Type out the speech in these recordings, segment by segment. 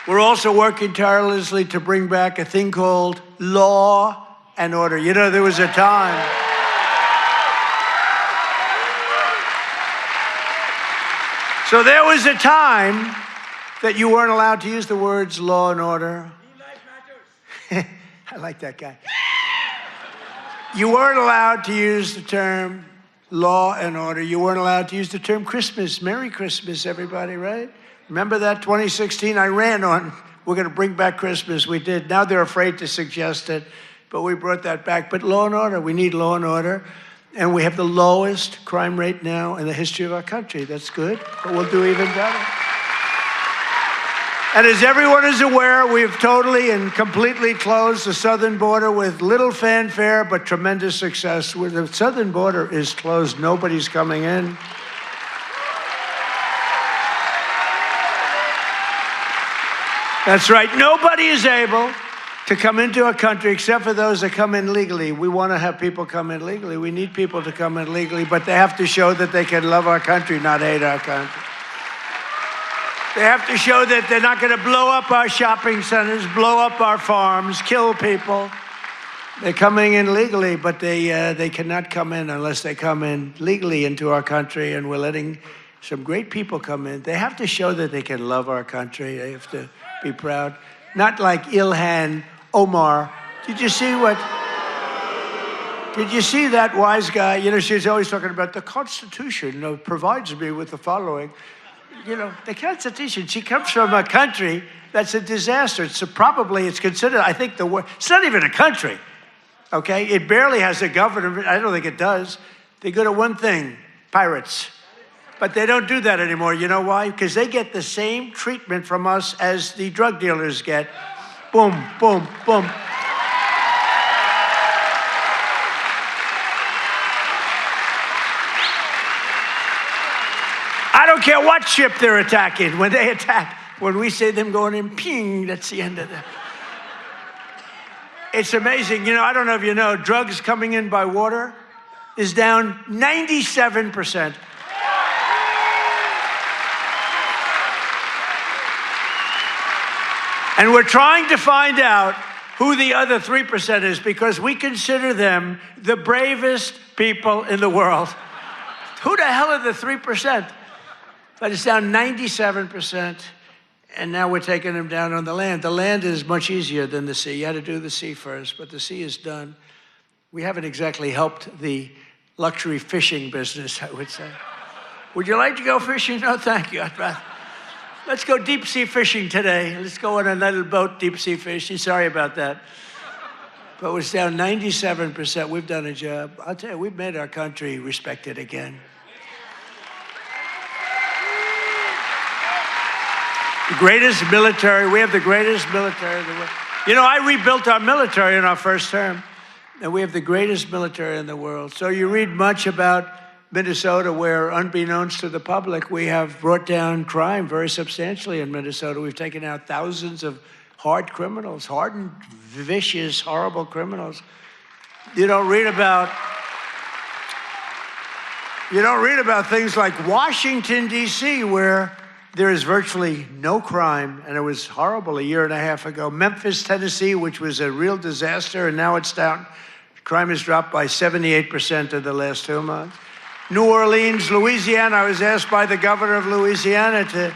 We're also working tirelessly to bring back a thing called law and order. You know, there was a time. So there was a time that you weren't allowed to use the words law and order. I like that guy. You weren't allowed to use the term law and order. You weren't allowed to use the term Christmas. Merry Christmas, everybody, right? Remember that 2016? I ran on, we're going to bring back Christmas. We did. Now they're afraid to suggest it, but we brought that back. But law and order, we need law and order. And we have the lowest crime rate now in the history of our country. That's good, but we'll do even better. And as everyone is aware, we've totally and completely closed the southern border with little fanfare, but tremendous success. Where the southern border is closed, nobody's coming in. That's right. Nobody is able to come into our country except for those that come in legally. We want to have people come in legally. We need people to come in legally, but they have to show that they can love our country, not hate our country. They have to show that they're not going to blow up our shopping centers, blow up our farms, kill people. They're coming in legally, but they cannot come in unless they come in legally into our country, and we're letting some great people come in. They have to show that they can love our country. They have to be proud. Not like Ilhan Omar. Did you see that wise guy? You know, she's always talking about the Constitution provides me with the following. You know, the Constitution, she comes from a country that's a disaster. It's considered, I think, it's not even a country, okay? It barely has a government. I don't think it does. They're good at one thing, pirates. But they don't do that anymore. You know why? Because they get the same treatment from us as the drug dealers get. Boom, boom, boom. I don't care what ship they're attacking. When they attack, when we say them going in, ping, that's the end of that. It's amazing. You know, I don't know if you know, drugs coming in by water is down 97%. And we're trying to find out who the other 3% is, because we consider them the bravest people in the world. Who the hell are the 3%? But it's down 97%, and now we're taking them down on the land. The land is much easier than the sea. You had to do the sea first, but the sea is done. We haven't exactly helped the luxury fishing business, I would say. Would you like to go fishing? No, thank you. Let's go deep sea fishing today. Let's go on a little boat deep sea fishing. Sorry about that. But it's down 97%. We've done a job. I'll tell you, we've made our country respected again. The greatest military, we have the greatest military in the world. You know, I rebuilt our military in our first term, and we have the greatest military in the world. So you read much about Minnesota, where, unbeknownst to the public, we have brought down crime very substantially in Minnesota. We've taken out thousands of hard criminals, hardened, vicious, horrible criminals. You don't read about things like Washington, D.C., where there is virtually no crime, and it was horrible a year and a half ago. Memphis, Tennessee, which was a real disaster, and now it's down. Crime has dropped by 78% in the last 2 months. New Orleans, Louisiana, I was asked by the governor of Louisiana to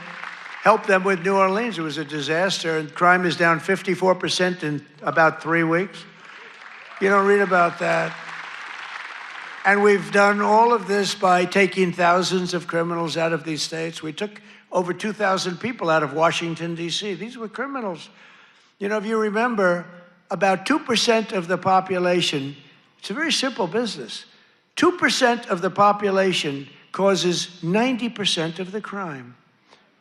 help them with New Orleans. It was a disaster, and crime is down 54% in about 3 weeks. You don't read about that. And we've done all of this by taking thousands of criminals out of these states. We took over 2,000 people out of Washington, D.C. These were criminals. You know, if you remember, about 2% of the population, it's a very simple business. 2% of the population causes 90% of the crime.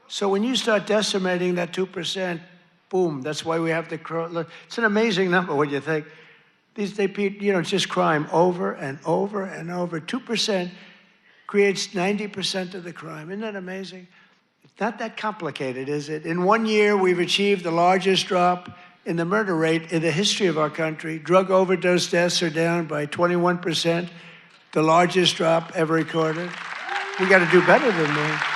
So when you start decimating that 2%, boom, that's why we have the, it's an amazing number when you think. It's just crime over and over and over. 2% creates 90% of the crime. Isn't that amazing? It's not that complicated, is it? In 1 year, we've achieved the largest drop in the murder rate in the history of our country. Drug overdose deaths are down by 21%, the largest drop ever recorded. We got to do better than that.